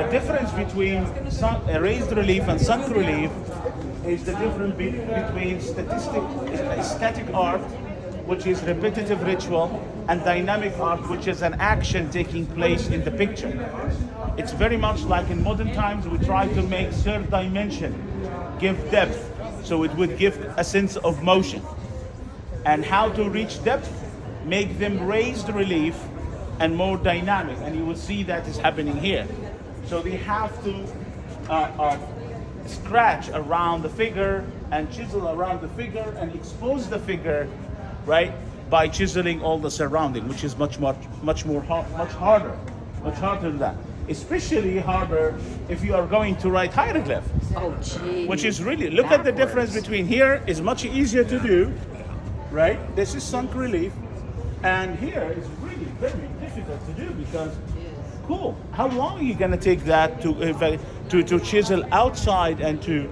The difference between raised relief and sunk relief is the difference between static art, which is repetitive ritual, and dynamic art, which is an action taking place in the picture. It's very much like in modern times we try to make third dimension give depth, so it would give a sense of motion. And how to reach depth, make them raised relief and more dynamic, and you will see that is happening here. So they have to scratch around the figure and chisel around the figure and expose the figure, right, by chiseling all the surrounding, which is much harder than that. Especially harder if you are going to write hieroglyph. Oh, gee. Which is really, look at the difference between here is much easier to do, right? This is sunk relief, and here is really very difficult to do because, cool, how long are you gonna take that to chisel outside and to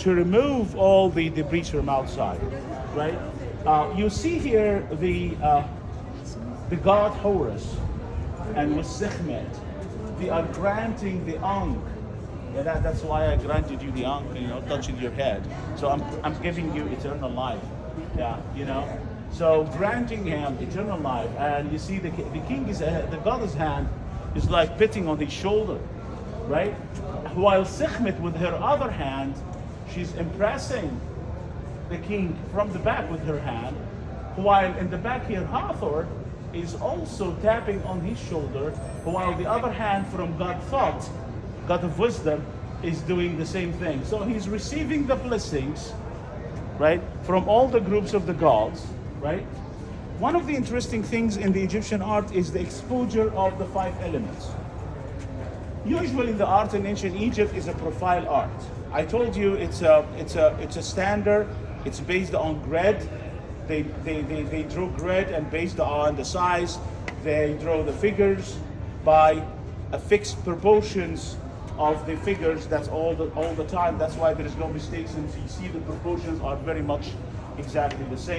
remove all the debris from outside, right? You see here the god Horus and with Sekhmet, they are granting the Ankh. Yeah, that's why I granted you the Ankh, touching your head. So I'm giving you eternal life. Yeah, So granting him eternal life, and you see the king is the god's hand is like pitting on his shoulder, right? While Sekhmet with her other hand, she's impressing the king from the back with her hand, while in the back here Hathor is also tapping on his shoulder, while the other hand from God Thought, God of Wisdom, is doing the same thing. So he's receiving the blessings, right, from all the groups of the gods, right? One of the interesting things in the Egyptian art is the exposure of the 5 elements. Usually the art in ancient Egypt is a profile art. I told you it's a standard. It's based on grid. They drew grid, and based on the size, they draw the figures by a fixed proportions of the figures. That's all the time. That's why there is no mistakes, and you see the proportions are very much exactly the same.